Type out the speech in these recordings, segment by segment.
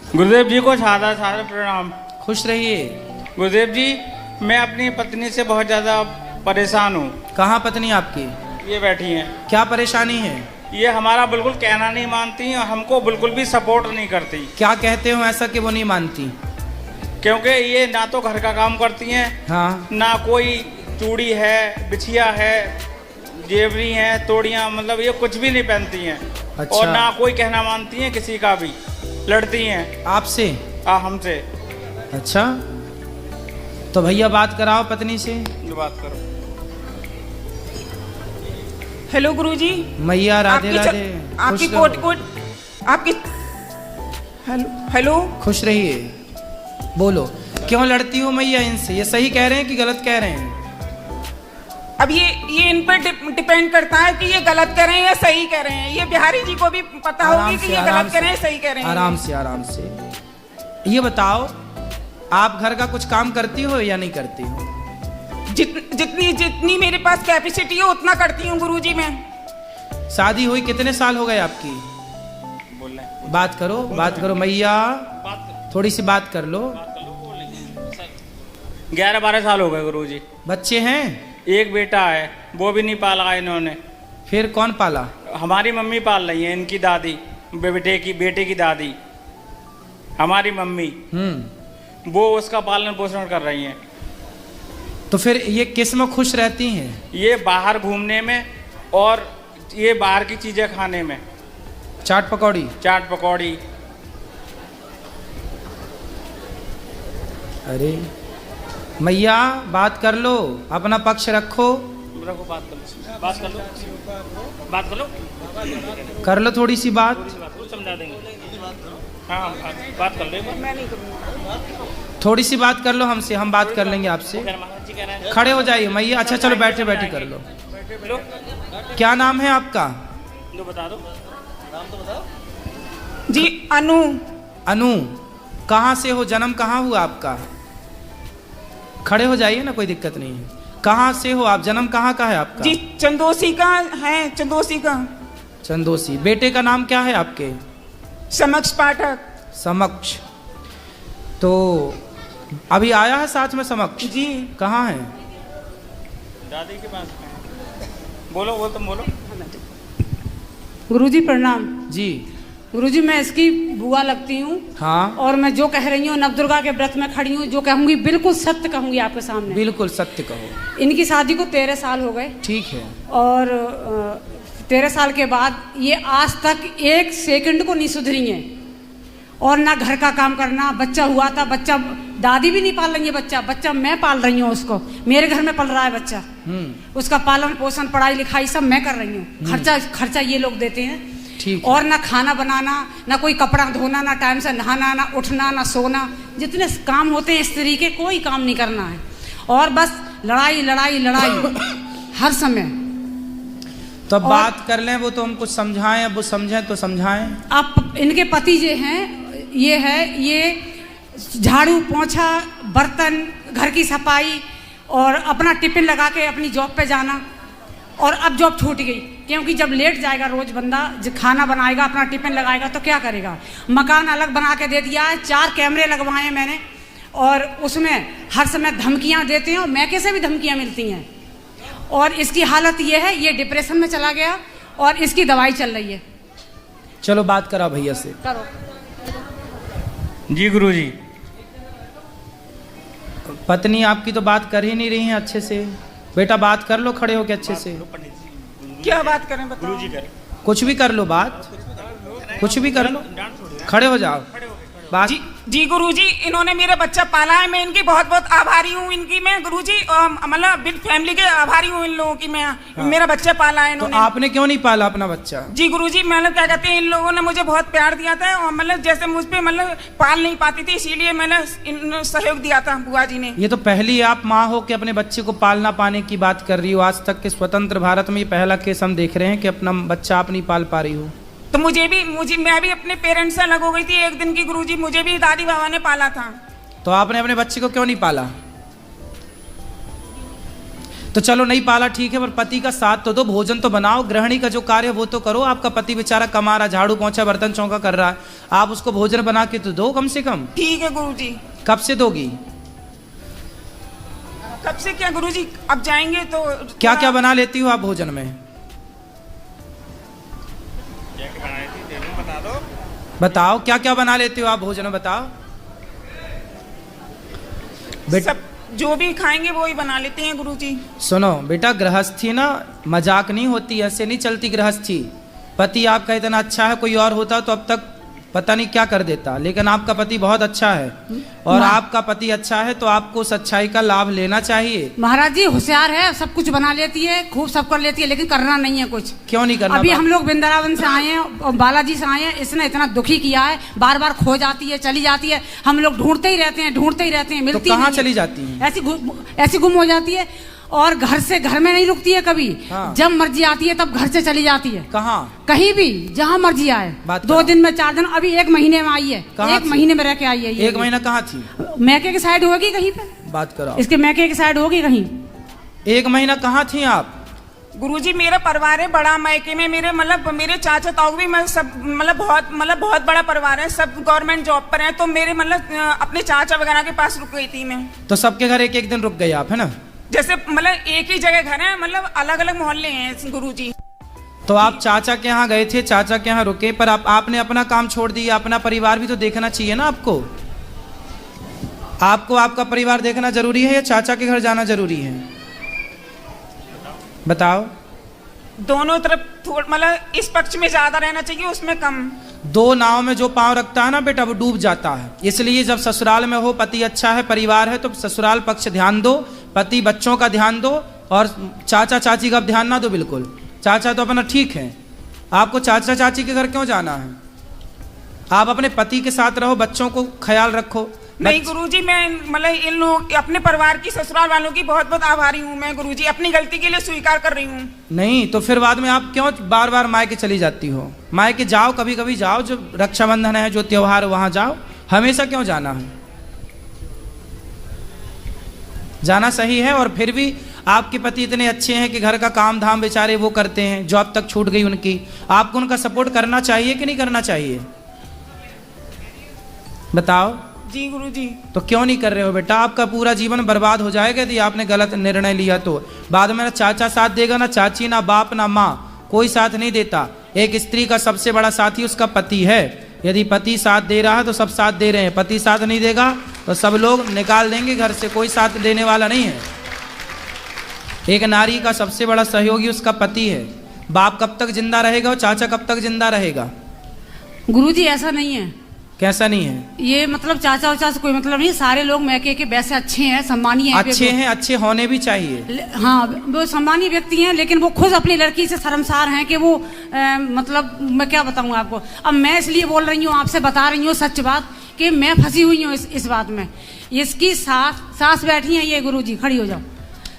गुरुदेव जी को सादा सादा प्रणाम। खुश रहिए। गुरुदेव जी, मैं अपनी पत्नी से बहुत ज़्यादा परेशान हूँ। कहाँ पत्नी आपकी? ये बैठी हैं। क्या परेशानी है? ये हमारा बिल्कुल कहना नहीं मानती और हमको बिल्कुल भी सपोर्ट नहीं करती। क्या कहते हो ऐसा कि वो नहीं मानती? क्योंकि ये ना तो घर का काम करती हैं, हाँ, ना कोई चूड़ी है, बिछिया है, जेवरी हैं, तोड़ियाँ, मतलब ये कुछ भी नहीं पहनती हैं। अच्छा। और ना कोई कहना मानती हैं किसी का भी, लड़ती हैं आपसे? हमसे। अच्छा, तो भैया बात कराओ पत्नी से। जो बात करो। हेलो गुरुजी। मैया राधे राधे। आपकी खुश रहो। कोट आपकी हेलो। खुश रहिए। बोलो, क्यों लड़ती हो मैया इनसे? ये सही कह रहे हैं कि गलत कह रहे हैं? अब ये इन पर डिपेंड करता है कि ये गलत कर रहे हैं या सही कर रहे हैं। ये बिहारी जी को भी पता होगी कि ये गलत कर रहे हैं सही कर रहे हैं। आराम से आराम से। ये बताओ, आप घर का कुछ काम करती हो या नहीं करती हो? जितनी मेरे पास कैपेसिटी है उतना करती हूँ गुरुजी मैं। शादी हुई कितने साल हो गए आपकी? बात करो मैया, थोड़ी सी बात कर लो। 11-12 साल हो गए गुरुजी। बच्चे हैं? एक बेटा है, वो भी नहीं पाला इन्होंने। फिर कौन पाला? हमारी मम्मी पाल रही है, इनकी दादी, बेटे की दादी, हमारी मम्मी, वो उसका पालन पोषण कर रही हैं। तो फिर ये किस में खुश रहती हैं? ये बाहर घूमने में और ये बाहर की चीजें खाने में। चाट पकौड़ी। अरे मैया, बात कर लो, अपना पक्ष रखो। बात कर लो थोड़ी सी बात। समझा देंगे। हाँ, बात कर लो। मैं नहीं थोड़ी सी बात कर लो हमसे, हम बात कर लेंगे आपसे। खड़े हो जाइए मैया। अच्छा चलो, बैठे कर लो। क्या नाम है आपका? जो बता दो। नाम तो बताओ। जी अनु। कहाँ से हो? जन्म कहाँ हुआ आपका? खड़े हो जाइए ना, कोई दिक्कत नहीं है। कहाँ से हो आप? जन्म कहाँ का है आपका? जी चंदोसी का है। चंदोसी। बेटे का नाम क्या है आपके? समक्ष पाठक। समक्ष। तो अभी आया है साथ में समक्ष? जी। कहाँ है? दादी के पास। बोलो तुम बोलो। गुरुजी प्रणाम। जी। गुरुजी, मैं इसकी बुआ लगती हूँ। हाँ। और मैं जो कह रही हूँ नवदुर्गा के व्रत में खड़ी हूँ, जो कहूँगी बिल्कुल सत्य कहूँगी आपके सामने। बिल्कुल सत्य कहो। इनकी शादी को 13 साल हो गए। ठीक है। और 13 साल के बाद ये आज तक 1 सेकंड को नहीं सुधरी हैं। और ना घर का काम करना। बच्चा हुआ था, बच्चा दादी भी नहीं पाल रही है, बच्चा मैं पाल रही हूँ उसको। मेरे घर में पल रहा है बच्चा। उसका पालन पोषण, पढ़ाई लिखाई सब मैं कर रही हूँ। खर्चा ये लोग देते हैं। ठीक। और ना खाना बनाना, ना कोई कपड़ा धोना, ना टाइम से नहाना, ना उठना, ना सोना। जितने काम होते हैं स्त्री के, कोई काम नहीं करना है। और बस लड़ाई हर समय। तो अब बात कर लें, वो तो हम कुछ समझाएं, अब वो समझें तो समझाएं। अब इनके पति जो हैं, ये झाड़ू पोंछा, बर्तन, घर की सफाई और अपना टिफिन लगा के अपनी जॉब पे जाना। और अब जॉब छूट गई, क्योंकि जब लेट जाएगा रोज बंदा, खाना बनाएगा, अपना टिफिन लगाएगा तो क्या करेगा। मकान अलग बना के दे दिया है, 4 कैमरे लगवाए हैं मैंने। और उसमें हर समय धमकियां देते हैं और मैके से भी धमकियां मिलती हैं। और इसकी हालत ये है, ये डिप्रेशन में चला गया और इसकी दवाई चल रही है। चलो बात करा भैया से। करो। जी गुरुजी। पत्नी आपकी तो बात कर ही नहीं रही है अच्छे से। बेटा बात कर लो खड़े होके अच्छे से। क्या बात करें बताओ? गुरुजी करें। कुछ भी कर लो, कुछ भी कर लो, खड़े हो जाओ। बात। जी गुरुजी, इन्होंने मेरा बच्चा पाला है। मैं इनकी बहुत आभारी हूँ। इनकी मैं गुरुजी मतलब बिग फैमिली के आभारी हूँ इन लोगों की मैं। हाँ। मेरा बच्चा पाला है इन्होंने। तो आपने क्यों नहीं पाला अपना बच्चा? जी गुरुजी, मतलब क्या कहते हैं, इन लोगों ने मुझे बहुत प्यार दिया था और मतलब जैसे मुझ पे मतलब पाल नहीं पाती थी, इसीलिए मैंने सहयोग दिया था बुआ जी ने। ये तो पहली आप माँ हो कि अपने बच्चे को पालना पाने की बात कर रही हो। आज तक के स्वतंत्र भारत में ये पहला केस हम देख रहे हैं कि अपना बच्चा आप नहीं पाल पा रही हो। तो मैं भी अपने पेरेंट्स से अलग हो गई थी एक दिन की गुरुजी। मुझे भी दादी बाबा ने पाला था। तो आपने अपने बच्चे को क्यों नहीं पाला? तो चलो नहीं पाला ठीक है, पर पति का साथ तो दो, भोजन तो बनाओ, गृहिणी का जो कार्य है वो तो करो। आपका पति बेचारा कमा रहा, झाड़ू पोंछा बर्तन चौका कर रहा है, आप उसको भोजन बना के तो दो कम से कम। ठीक है गुरुजी। कब से दोगी? कब से क्या गुरुजी, अब जाएंगे तो। क्या क्या बना लेती हो आप भोजन में? बता दो। बताओ क्या क्या बना लेती हो आप भोजन में, बताओ। सब जो भी खाएंगे वो ही बना लेते हैं गुरुजी। सुनो बेटा, गृहस्थी ना मजाक नहीं होती, ऐसे नहीं चलती गृहस्थी। पति आपका इतना अच्छा है, कोई और होता तो अब तक पता नहीं क्या कर देता, लेकिन आपका पति बहुत अच्छा है, और आपका पति अच्छा है तो आपको उस अच्छाई का लाभ लेना चाहिए। महाराज जी होशियार है, सब कुछ बना लेती है, खूब सब कर लेती है, लेकिन करना नहीं है कुछ। क्यों नहीं करना? अभी हम लोग वृंदावन से आए हैं और बालाजी से आए हैं, इसने इतना दुखी किया है, बार बार खो जाती है, चली जाती है, हम लोग ढूंढते ही रहते हैं, मिलती तो कहाँ नहीं है। चली जाती है? ऐसी गुम हो जाती है, और घर में नहीं रुकती है कभी। हाँ। जब मर्जी आती है तब घर से चली जाती है। कहाँ? कहीं भी, जहाँ मर्जी आए। 2 दिन में 4 दिन, अभी 1 महीने में आई है। 1 महीने में रह के आई है। 1 महीना कहाँ थी? मैके की साइड होगी कहीं पे, बात करो। इसके मैके की साइड होगी कहीं। 1 महीना कहाँ थी आप? गुरुजी मेरा परिवार है बड़ा, मैके में मेरे चाचा ताऊ भी सब बहुत बड़ा परिवार है, सब गवर्नमेंट जॉब पर हैं, तो मेरे अपने चाचा वगैरह के पास रुक गई थी मैं। तो सबके घर 1-1 दिन रुक गए आप, है ना? जैसे एक ही जगह घर है, अलग अलग मोहल्ले हैं गुरुजी। तो आप चाचा के यहाँ गए थे, चाचा के यहाँ रुके, पर आपने अपना काम छोड़ दिया, अपना परिवार भी तो देखना चाहिए ना आपको। आपका परिवार देखना जरूरी है या चाचा के घर जाना जरूरी है? बताओ। दोनों तरफ इस पक्ष में ज्यादा रहना चाहिए, उसमें कम। 2 नाव में जो पांव रखता है ना बेटा, वो डूब जाता है। इसलिए जब ससुराल में हो, पति अच्छा है, परिवार है, तो ससुराल पक्ष ध्यान दो, पति बच्चों का ध्यान दो, और चाचा चाची का ध्यान ना दो बिल्कुल। चाचा तो अपना ठीक है, आपको चाचा चाची के घर क्यों जाना है? आप अपने पति के साथ रहो, बच्चों को ख्याल रखो। नहीं गुरुजी, मैं इन लोग अपने परिवार की, ससुराल वालों की बहुत बहुत आभारी हूँ मैं गुरुजी, अपनी गलती के लिए स्वीकार कर रही हूँ। नहीं तो फिर बाद में आप क्यों बार बार मायके चली जाती हो? मायके जाओ, कभी कभी जाओ, जो रक्षाबंधन है, जो त्योहार है वहां जाओ, हमेशा क्यों जाना है? जाना सही है। और फिर भी आपके पति इतने अच्छे हैं कि घर का काम धाम बेचारे वो करते हैं, जॉब तक छूट गई उनकी, आपको उनका सपोर्ट करना चाहिए कि नहीं करना चाहिए? बताओ। जी गुरुजी। तो क्यों नहीं कर रहे हो बेटा? आपका पूरा जीवन बर्बाद हो जाएगा यदि आपने गलत निर्णय लिया तो। बाद में ना चाचा साथ देगा, ना चाची, ना बाप, ना माँ, कोई साथ नहीं देता। एक स्त्री का सबसे बड़ा साथी उसका पति है। यदि पति साथ दे रहा है तो सब साथ दे रहे हैं, पति साथ नहीं देगा तो सब लोग निकाल देंगे घर से, कोई साथ देने वाला नहीं है। एक नारी का सबसे बड़ा सहयोगी उसका पति है। बाप कब तक जिंदा रहेगा और चाचा कब तक जिंदा रहेगा? गुरुजी ऐसा नहीं है। कैसा नहीं है? ये चाचा उचा से कोई मतलब नहीं, सारे लोग मैके के वैसे अच्छे हैं, सम्मानीय हैं। अच्छे हैं, अच्छे होने भी चाहिए। हाँ, वो सम्मानीय व्यक्ति हैं, लेकिन वो खुद अपनी लड़की से शर्मसार हैं कि वो मैं क्या बताऊँ आपको। अब मैं इसलिए बोल रही हूँ, आपसे बता रही हूँ सच बात, कि मैं फंसी हुई हूँ इस बात में। इसकी सास बैठी है, ये गुरुजी खड़ी हो जाओ,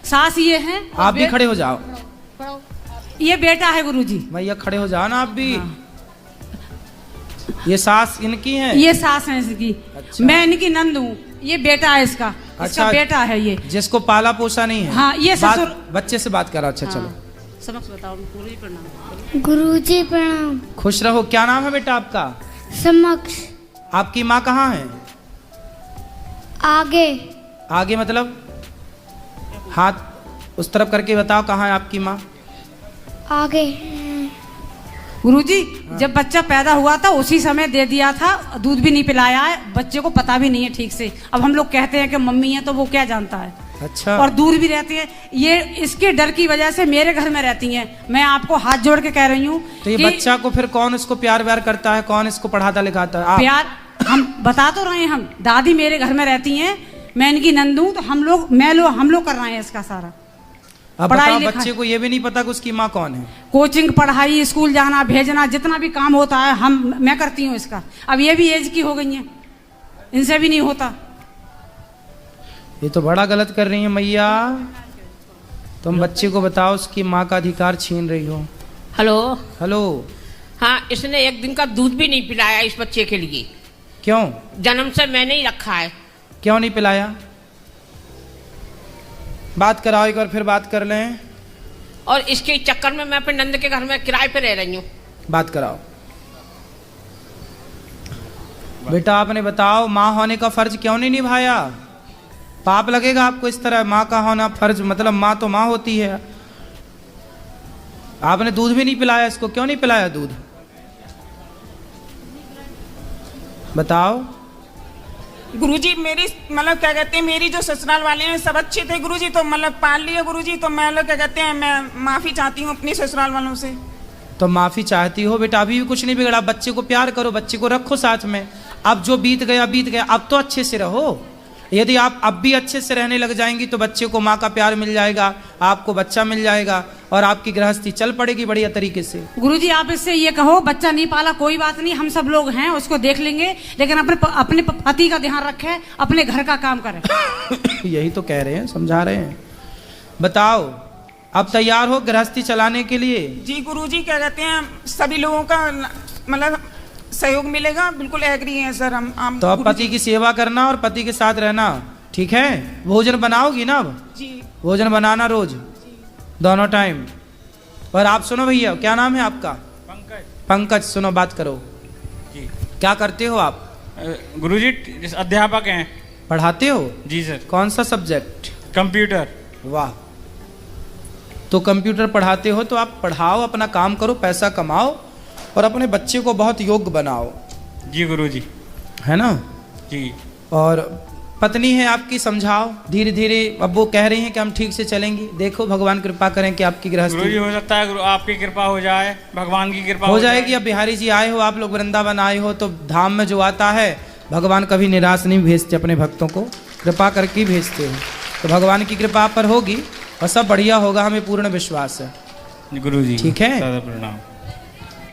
सास ये है। आप भी खड़े हो जाओ। ये बेटा है गुरुजी। भैया खड़े हो जाओ ना आप भी। हाँ। ये सास इनकी है? ये सास है इसकी। अच्छा। मैं इनकी नंद हूँ, ये बेटा है इसका। अच्छा। इसका बेटा है ये, जिसको पाला पोसा नहीं है। हाँ, ये ससुर। बच्चे से बात करो। अच्छा। हाँ। चलो सबक बताओ। गुरुजी प्रणाम। गुरुजी प्रणाम। खुश रहो। क्या नाम है बेटा आपका? समक्ष। आपकी माँ कहाँ है? आगे। आगे मतलब हाथ उस तरफ करके बताओ, कहाँ है आपकी माँ? आगे। गुरुजी, जब बच्चा पैदा हुआ था उसी समय दे दिया था, दूध भी नहीं पिलाया है, बच्चे को पता भी नहीं है ठीक से। अब हम लोग कहते हैं कि मम्मी है, तो वो क्या जानता है। अच्छा। और दूर भी रहती है, ये इसके डर की वजह से मेरे घर में रहती हैं। मैं आपको हाथ जोड़ के कह रही हूँ। तो ये बच्चा को फिर कौन इसको प्यार व्यार करता है, कौन इसको पढ़ाता लिखाता है? प्यार हम बता तो रहे हैं, हम दादी मेरे घर में रहती हैं, मैं इनकी नंद हूँ, तो हम लोग कर रहे हैं इसका सारा। अब बताओ, बच्चे को ये भी नहीं पता कि उसकी माँ कौन है? कोचिंग, पढ़ाई, स्कूल जाना, भेजना, जितना भी काम होता है मैं करती हूँ इसका। अब ये भी एज की हो गई है, इनसे भी नहीं होता। ये तो बड़ा गलत कर रही है मैया। तुम बच्चे को बताओ, उसकी माँ का अधिकार छीन रही हो। हेलो। हेलो। हाँ, इसने 1 दिन का दूध भी नहीं पिलाया इस बच्चे के लिए। बात कराओ एक बार, फिर बात कर लें। और इसके चक्कर में मैं अपने नंद के घर में किराए पे रह रही हूँ। बात कराओ। बेटा आपने बताओ, माँ होने का फर्ज क्यों नहीं निभाया? पाप लगेगा आपको इस तरह, माँ का होना फर्ज, मतलब माँ तो माँ होती है। आपने दूध भी नहीं पिलाया इसको, क्यों नहीं पिलाया दूध? बताओ। गुरुजी मेरी मतलब क्या कहते हैं, मेरी जो ससुराल वाले हैं सब अच्छे थे गुरुजी, तो मतलब पाल लिया गुरुजी, तो मैं क्या कहते हैं, मैं माफी चाहती हूँ अपनी ससुराल वालों से। तो माफी चाहती हो बेटा, अभी भी कुछ नहीं बिगड़ा। बच्चे को प्यार करो, बच्चे को रखो साथ में। अब जो बीत गया बीत गया, अब तो अच्छे से रहो। यदि आप अब भी अच्छे से रहने लग जाएंगी तो बच्चे को माँ का प्यार मिल जाएगा, आपको बच्चा मिल जाएगा और आपकी गृहस्थी चल पड़ेगी बढ़िया तरीके से। गुरुजी आप इससे ये कहो, बच्चा नहीं पाला कोई बात नहीं, हम सब लोग हैं, उसको देख लेंगे, लेकिन अपने पति का ध्यान रखे, अपने घर का काम करे। यही तो कह रहे हैं, समझा रहे हैं। बताओ, अब तैयार हो गृहस्थी चलाने के लिए? जी गुरुजी क्या कहते हैं, सभी लोगों का मतलब सहयोग मिलेगा, बिल्कुल एग्री है सर हम तो अब पति की सेवा करना और पति के साथ रहना, ठीक है? भोजन बनाओगी ना? अब जी भोजन बनाना रोज, दोनों टाइम। और आप सुनो भैया, क्या नाम है आपका? पंकज। पंकज, सुनो बात करो जी। क्या करते हो आप? गुरुजी अध्यापक हैं। पढ़ाते हो? जी सर। कौन सा सब्जेक्ट? कंप्यूटर। वाह। तो कंप्यूटर पढ़ाते हो तो आप पढ़ाओ, अपना काम करो, पैसा कमाओ और अपने बच्चे को बहुत योग्य बनाओ। जी गुरुजी। है ना? जी। और पत्नी है आपकी, समझाओ धीरे धीरे। अब वो कह रही हैं कि हम ठीक से चलेंगी, देखो भगवान कृपा करें कि आपकी गुरुजी गृहस्थी हो सकता है आपकी कृपा हो जाए, भगवान की कृपा हो जाएगी। अब बिहारी जी आए हो, आप लोग वृंदावन आए हो, तो धाम में जो आता है भगवान कभी निराश नहीं भेजते, अपने भक्तों को कृपा करके भेजते हैं। तो भगवान की कृपा पर होगी और सब बढ़िया होगा, हमें पूर्ण विश्वास है। गुरुजी ठीक है? दादा प्रणाम।